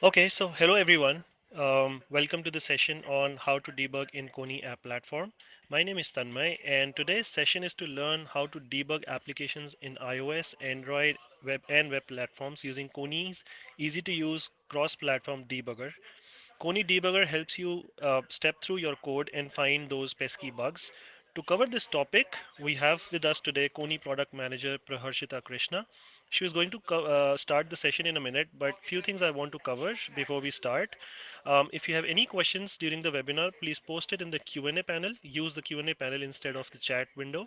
Okay, so hello everyone. Welcome to the session on how to debug in Kony app platform. My name is Tanmay, and today's session is to learn how to debug applications in iOS, Android, web platforms using Kony's easy-to-use cross-platform debugger. Kony Debugger helps you step through your code and find those pesky bugs. To cover this topic, we have with us today Kony Product Manager Praharshita Krishna. She is going to start the session in a minute, but few things I want to cover before we start. If you have any questions during the webinar, please post it in the Q&A panel. Use the Q&A panel instead of the chat window.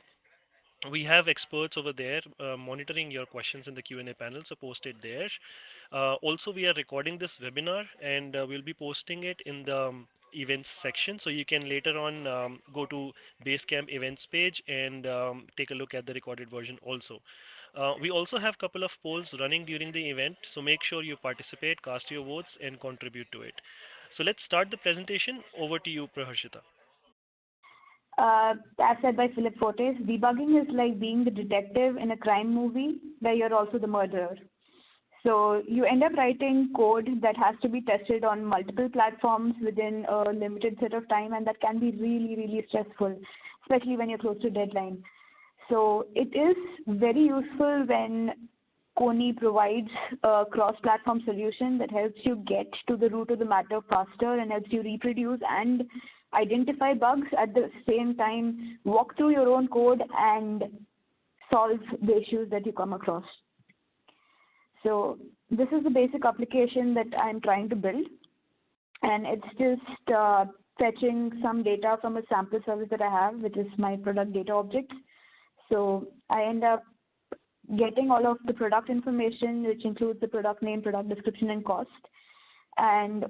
We have experts over there monitoring your questions in the Q&A panel, so post it there. Also, we are recording this webinar and we'll be posting it in the events section, so you can later on go to Basecamp events page and take a look at the recorded version also. We also have a couple of polls running during the event, so make sure you participate, cast your votes, and contribute to it. So let's start the presentation. Over to you, Praharshita. As said by Philip Fortes, debugging is like being the detective in a crime movie where you're also the murderer. So you end up writing code that has to be tested on multiple platforms within a limited set of time, and that can be really, really stressful, especially when you're close to deadline. So it is very useful when Kony provides a cross-platform solution that helps you get to the root of the matter faster and helps you reproduce and identify bugs at the same time, walk through your own code and solve the issues that you come across. So this is the basic application that I'm trying to build, and it's just fetching some data from a sample service that I have, which is my product data object. So I end up getting all of the product information, which includes the product name, product description, and cost, and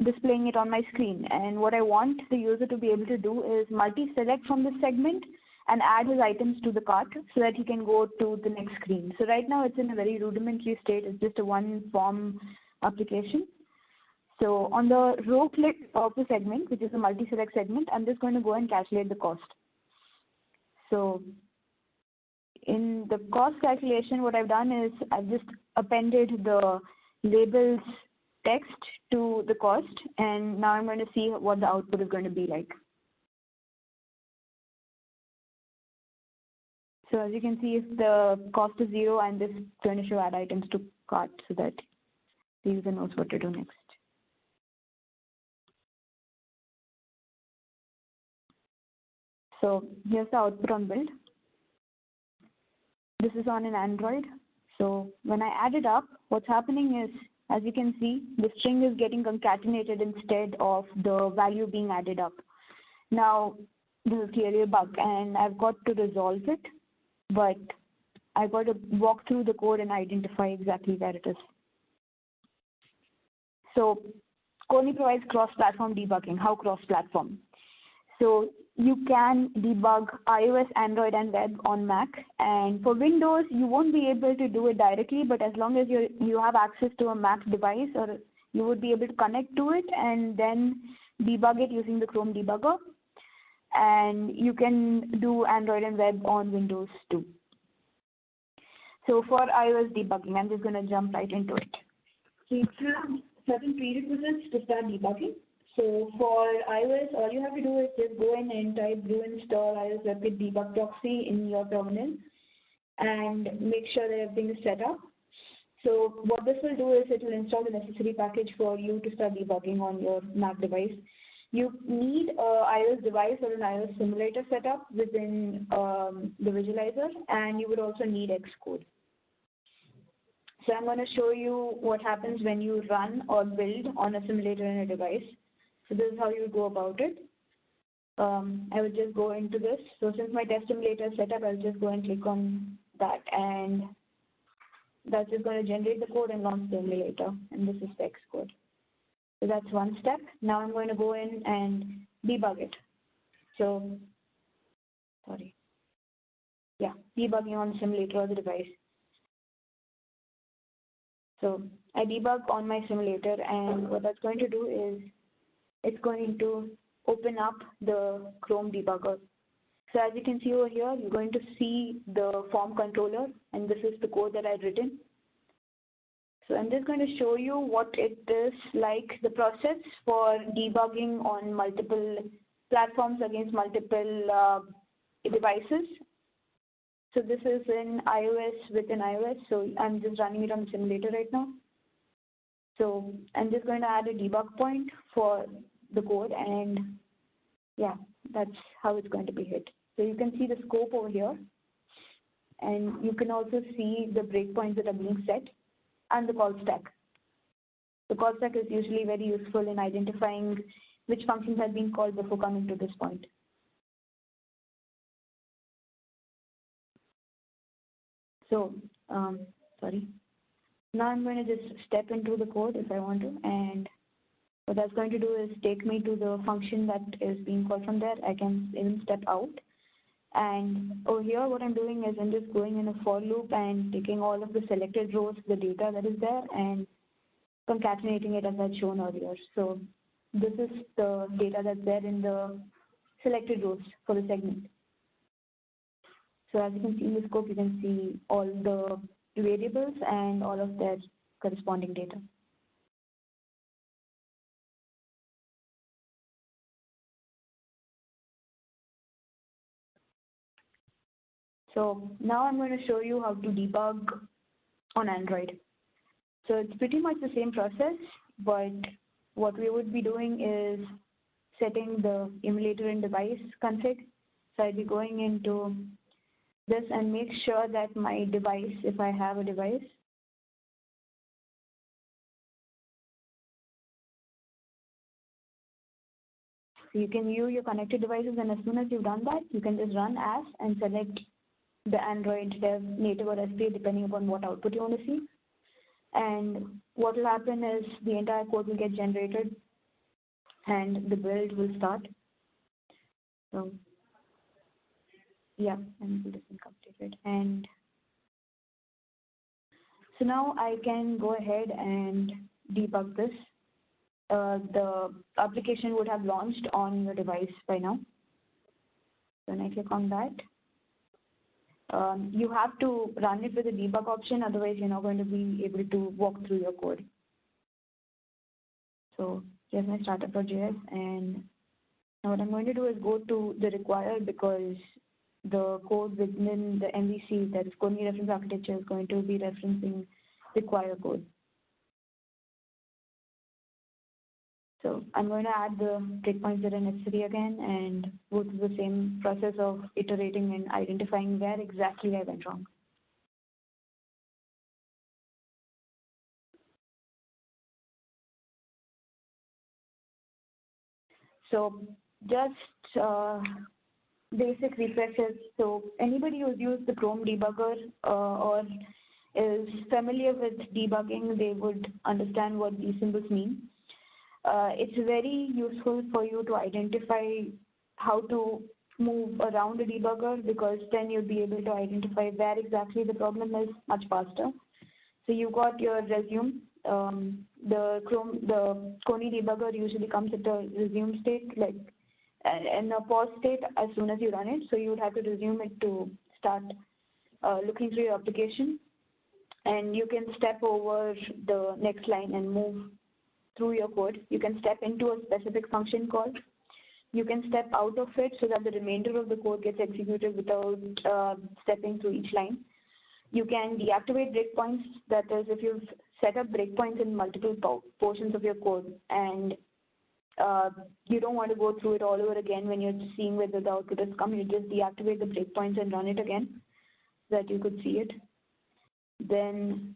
displaying it on my screen. And what I want the user to be able to do is multi-select from this segment and add his items to the cart so that he can go to the next screen. So right now it's in a very rudimentary state. It's just a one-form application. So on the row click of the segment, which is a multi-select segment, I'm just going to go and calculate the cost. So in the cost calculation, what I've done is I've just appended the labels text to the cost, and now I'm going to see what the output is going to be like. So as you can see, if the cost is 0, I'm just going to show add items to cart so that the user knows what to do next. So here's the output on build. This is on an Android. So when I add it up, what's happening is, as you can see, the string is getting concatenated instead of the value being added up. Now, this is clearly a bug, and I've got to resolve it, but I've got to walk through the code and identify exactly where it is. So Kony provides cross-platform debugging. How cross-platform? So you can debug iOS, Android, and web on Mac. And for Windows, you won't be able to do it directly, but as long as you have access to a Mac device, or you would be able to connect to it and then debug it using the Chrome debugger. And you can do Android and web on Windows too. So for iOS debugging, I'm just going to jump right into it. So you have certain prerequisites to start debugging. So for iOS, all you have to do is just go in and type do install iOS WebKit debug proxy in your terminal and make sure that everything is set up. So what this will do is it will install the necessary package for you to start debugging on your Mac device. You need an iOS device or an iOS simulator setup within the visualizer, and you would also need Xcode. So I'm going to show you what happens when you run or build on a simulator in a device. So this is how you go about it. I will just go into this. So since my test simulator is set up, I'll just go and click on that, and that's just going to generate the code and launch the emulator, and this is the Xcode. So that's one step. Now I'm going to go in and debug it. So, debugging on the simulator or the device. So I debug on my simulator, and what that's going to do is it's going to open up the Chrome debugger. So as you can see over here, you're going to see the form controller, and this is the code that I've written. So I'm just going to show you what it is like, the process for debugging on multiple platforms against multiple devices. So this is in iOS, within iOS, so I'm just running it on the simulator right now. So I'm just going to add a debug point for the code, and yeah, that's how it's going to be hit. So you can see the scope over here, and you can also see the breakpoints that are being set and the call stack. The call stack is usually very useful in identifying which functions have been called before coming to this point. So, sorry. Now I'm going to just step into the code if I want to, and what that's going to do is take me to the function that is being called from there. I can even step out. And over here, what I'm doing is I'm just going in a for loop and taking all of the selected rows, the data that is there, and concatenating it as I'd shown earlier. So this is the data that's there in the selected rows for the segment. So as you can see in the scope, you can see all the variables and all of their corresponding data. So now I'm going to show you how to debug on Android. So it's pretty much the same process, but what we would be doing is setting the emulator and device config. So I'd be going into this and make sure that my device, if I have a device, so you can view your connected devices, and as soon as you've done that, you can just run as and select the Android dev native or SPA depending upon what output you want to see. And what will happen is the entire code will get generated and the build will start. So yeah, and it isn't completed. And so now I can go ahead and debug this. The application would have launched on your device by now. So when I click on that, you have to run it with the debug option, otherwise you're not going to be able to walk through your code. So here's my startup.js, and now what I'm going to do is go to the required, because the code within the MVC, that is Kony reference architecture, is going to be referencing require code. So I'm going to add the breakpoints that are necessary again and go through the same process of iterating and identifying where exactly I went wrong. So just basic refreshers. So anybody who's used the Chrome debugger or is familiar with debugging, they would understand what these symbols mean. It's very useful for you to identify how to move around a debugger, because then you'll be able to identify where exactly the problem is much faster. So you got your resume. The Kony debugger usually comes at a resume state, like in a pause state as soon as you run it. So you would have to resume it to start looking through your application. And you can step over the next line and move through your code. You can step into a specific function call. You can step out of it so that the remainder of the code gets executed without stepping through each line. You can deactivate breakpoints. That is, if you've set up breakpoints in multiple portions of your code and you don't want to go through it all over again when you're seeing whether the output has come, you just deactivate the breakpoints and run it again so that you could see it. Then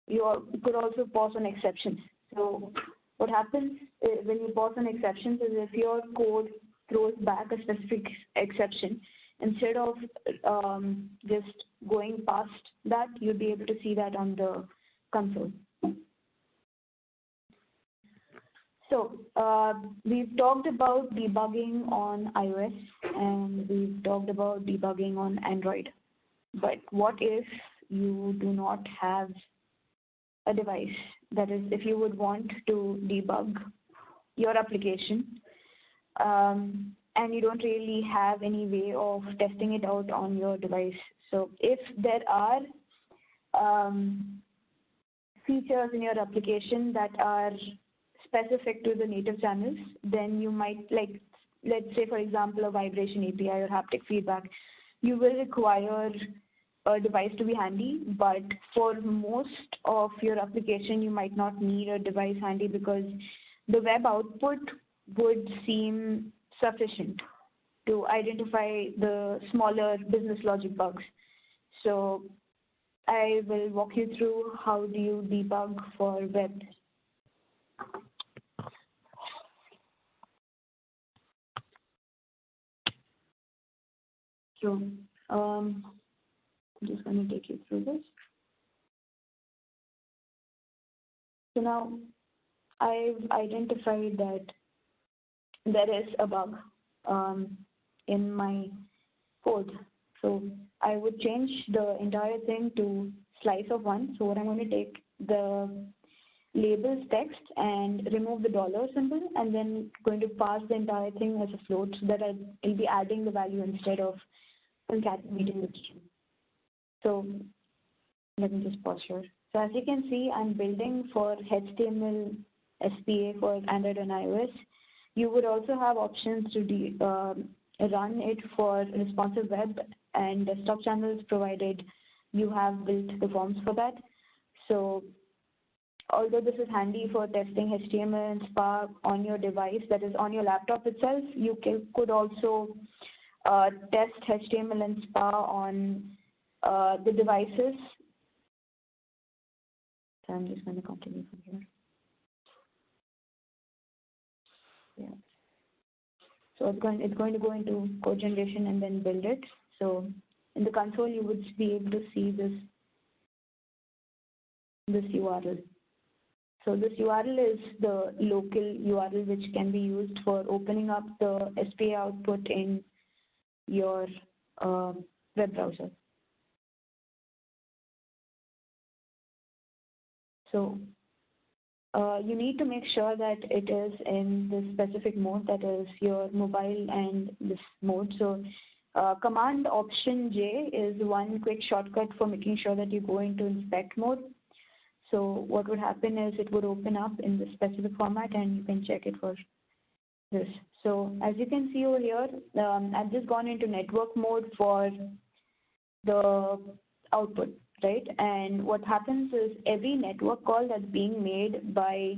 you could also pause on exceptions. So what happens when you pause on exceptions is if your code throws back a specific exception, instead of just going past that, you'll be able to see that on the console. So we've talked about debugging on iOS and we've talked about debugging on Android. But what if you do not have a device? That is, if you would want to debug your application and you don't really have any way of testing it out on your device. So if there are features in your application that are specific to the native channels, then you might, like, let's say, for example, a vibration API or haptic feedback, you will require a device to be handy, but for most of your application, you might not need a device handy because the web output would seem sufficient to identify the smaller business logic bugs. So I will walk you through how do you debug for web. So I'm just going to take you through this. So now I've identified that there is a bug in my code. So I would change the entire thing to slice of one. So what I'm going to take the labels text and remove the dollar symbol, and then going to pass the entire thing as a float so that I'll be adding the value instead of concatenating the string. So let me just pause here. So as you can see, I'm building for HTML SPA for Android and iOS. You would also have options to run it for responsive web and desktop channels, provided you have built the forms for that. So although this is handy for testing HTML and SPA on your device, that is on your laptop itself, you could also test HTML and SPA on the devices. So I'm just going to continue from here. Yeah. So it's going to go into code generation and then build it. So in the console, you would be able to see this URL. So this URL is the local URL which can be used for opening up the SPA output in your web browser. So you need to make sure that it is in the specific mode, that is your mobile and this mode. So Command Option J is one quick shortcut for making sure that you go into inspect mode. So what would happen is it would open up in the specific format and you can check it for this. So as you can see over here, I've just gone into network mode for the output, right? And what happens is every network call that's being made by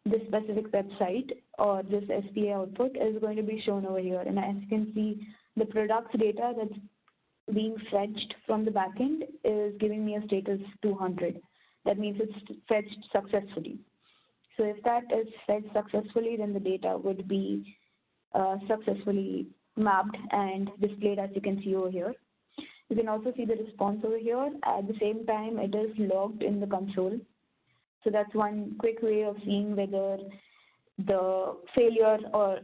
this specific website or this SPA output is going to be shown over here. And as you can see, the products data that's being fetched from the backend is giving me a status 200. That means it's fetched successfully. So if that is fetched successfully, then the data would be successfully mapped and displayed as you can see over here. You can also see the response over here. At the same time, it is logged in the console. So that's one quick way of seeing whether the failure or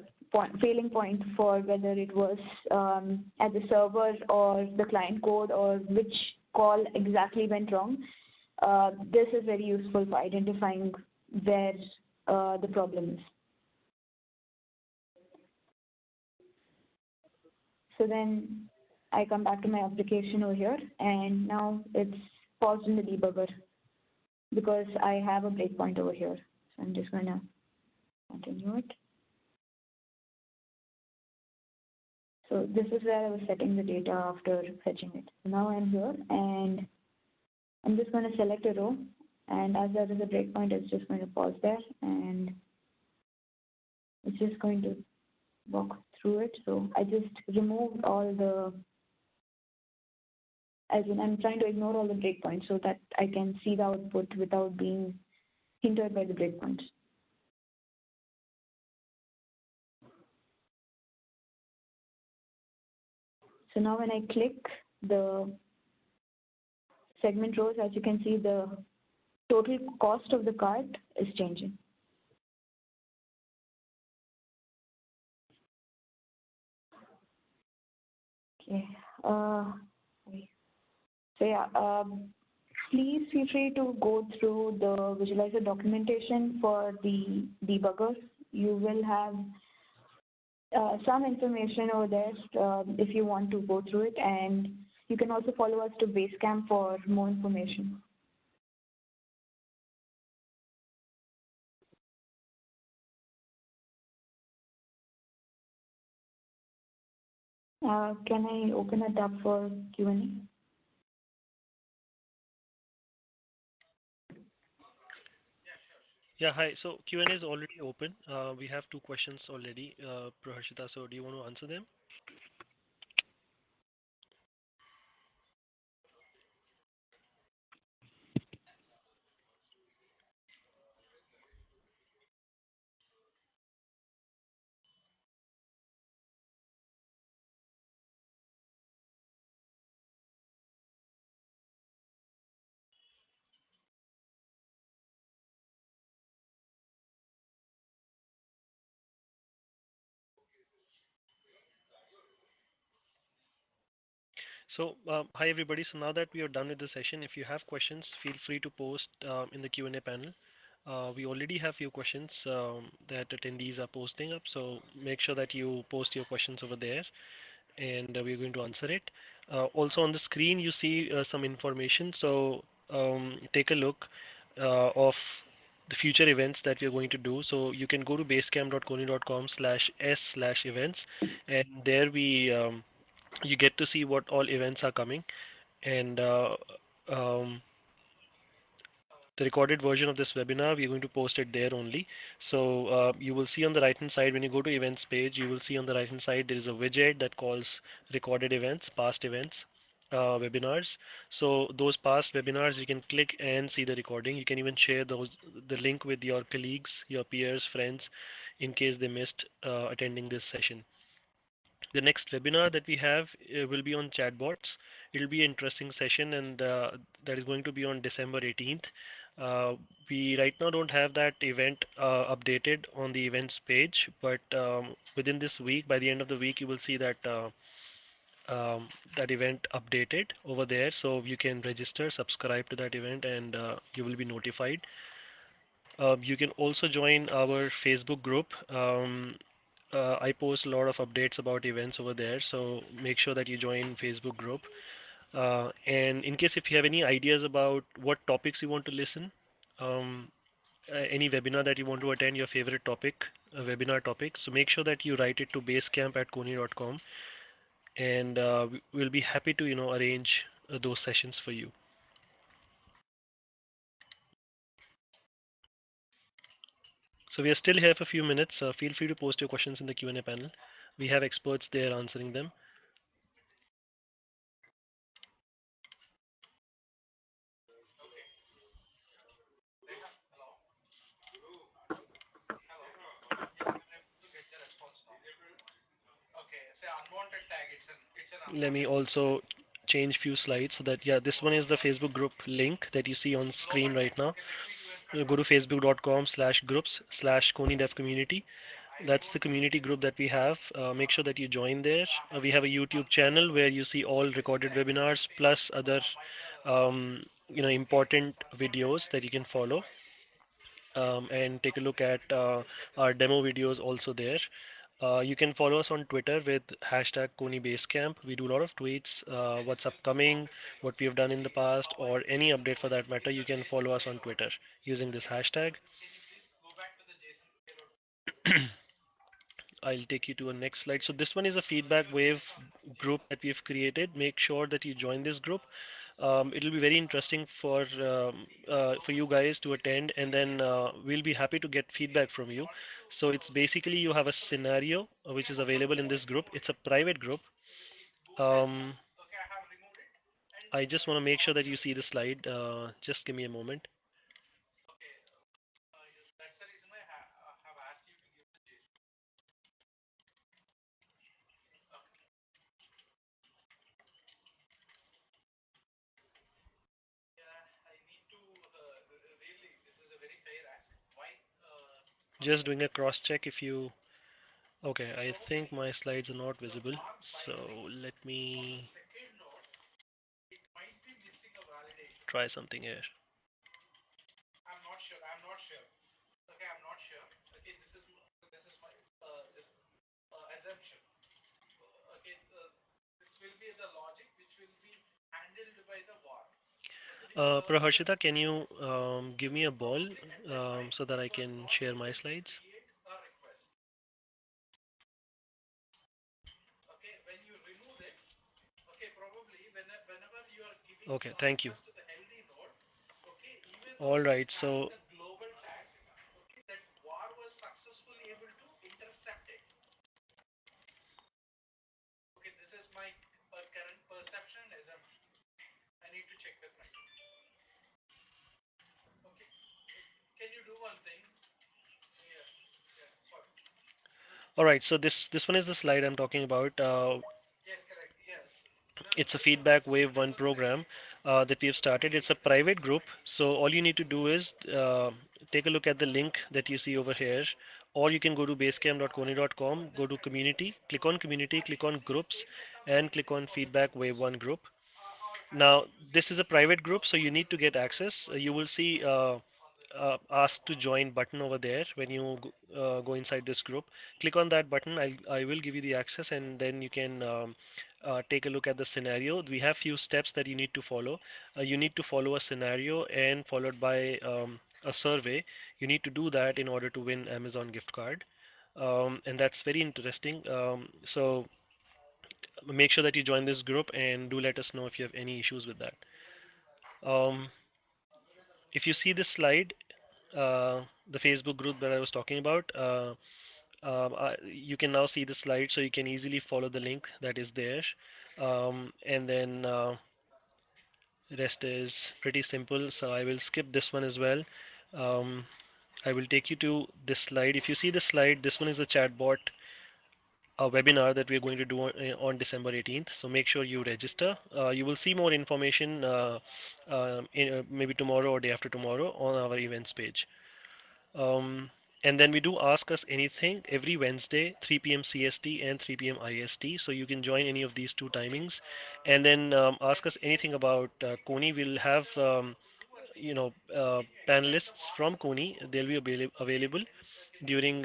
failing point for whether it was at the server or the client code or which call exactly went wrong. This is very useful for identifying where the problem is. So then I come back to my application over here, and now it's paused in the debugger because I have a breakpoint over here. So I'm just going to continue it. So this is where I was setting the data after fetching it. So now I'm here, and I'm just going to select a row, and as there is a breakpoint, it's just going to pause there, and it's just going to walk through it. So I just removed all the, as in I'm trying to ignore all the breakpoints so that I can see the output without being hindered by the breakpoints. So now when I click the segment rows, as you can see, the total cost of the cart is changing. Okay. So yeah, please feel free to go through the visualizer documentation for the debugger. You will have some information over there if you want to go through it, and you can also follow us to Basecamp for more information. Can I open it up for Q&A? Yeah, hi. So Q&A is already open. We have two questions already, Praharshita. So do you want to answer them? So, hi everybody. So now that we are done with the session, if you have questions, feel free to post in the Q&A panel. We already have few questions that attendees are posting up, so make sure that you post your questions over there, and we're going to answer it. Also on the screen, you see some information. So take a look of the future events that we're going to do. So you can go to basecamp.kony.com/s/events, and there you get to see what all events are coming, and um, the recorded version of this webinar, we're going to post it there only. So you will see on the right hand side, when you go to events page, you will see on the right hand side there is a widget that calls recorded events, past events, webinars. So those past webinars, you can click and see the recording. You can even share the link with your colleagues, your peers, friends, in case they missed attending this session. The next webinar that we have will be on chatbots. It will be an interesting session, and that is going to be on December 18th. We right now don't have that event updated on the events page, but within this week, by the end of the week, you will see that event updated over there. So you can register, subscribe to that event, and you will be notified. You can also join our Facebook group. I post a lot of updates about events over there, so make sure that you join Facebook group. And in case if you have any ideas about what topics you want to listen, um, any webinar that you want to attend, your favorite topic, webinar topic, so make sure that you write it to basecamp@kony.com, and we'll be happy to arrange those sessions for you. So we are still here for a few minutes. Feel free to post your questions in the Q&A panel. We have experts there answering them. Let me also change few slides so that, yeah, this one is the Facebook group link that you see on screen right now. Go to facebook.com/groups/KonyDevCommunity. That's the community group that we have. Make sure that you join there. We have a YouTube channel where you see all recorded webinars plus other important videos that you can follow, and take a look at our demo videos also there. You can follow us on Twitter with hashtag #KonyBasecamp. We do a lot of tweets, what's upcoming, what we have done in the past, or any update for that matter. You can follow us on Twitter using this hashtag. I'll take you to a next slide. So this one is a feedback wave group that we've created. Make sure that you join this group. It'll be very interesting for you guys to attend, and then we'll be happy to get feedback from you. So it's basically you have a scenario which is available in this group. It's a private group. Um, I just want to make sure that you see the slide. Just give me a moment. Just doing a cross check if you. Okay, I think my slides are not visible. So let me try something here. Praharshita, can you give me a ball so that I can share my slides? Okay, thank you. All right, so all right, so this one is the slide I'm talking about. It's a feedback wave one program that we have started. It's a private group, so all you need to do is take a look at the link that you see over here, or you can go to basecamp.kony.com, go to community, click on groups, and click on feedback wave one group. Now, this is a private group, so you need to get access. You will see ask to join button over there when you go inside this group. Click on that button. I will give you the access, and then you can take a look at the scenario. We have few steps that you need to follow. You need to follow a scenario and followed by a survey. You need to do that in order to win Amazon gift card, and that's very interesting. So make sure that you join this group and do let us know if you have any issues with that. Um, if you see this slide, the Facebook group that I was talking about, you can now see the slide, so you can easily follow the link that is there. And then rest is pretty simple, so I will skip this one as well. Um, I will take you to this slide. If you see the slide, this one is a chatbot a webinar that we're going to do on December 18th. So make sure you register. You will see more information maybe tomorrow or day after tomorrow on our events page. Um, and then we do Ask Us Anything every Wednesday, 3 p.m. CST and 3 p.m. IST. So you can join any of these two timings, and then ask us anything about Kony. We'll have panelists from Kony. They'll be available during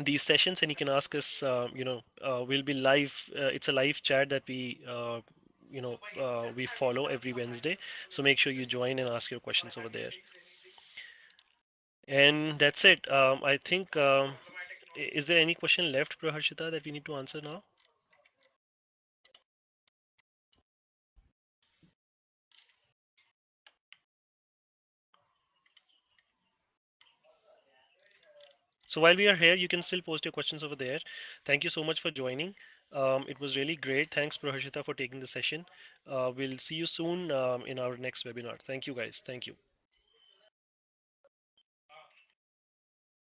these sessions, and you can ask us. We'll be live. It's a live chat that we follow every Wednesday. So make sure you join and ask your questions over there. And that's it. I think. Is there any question left, Praharshita, that we need to answer now? So while we are here, you can still post your questions over there. Thank you so much for joining. It was really great. Thanks, Praharshita, for taking the session. We'll see you soon in our next webinar. Thank you, guys. Thank you.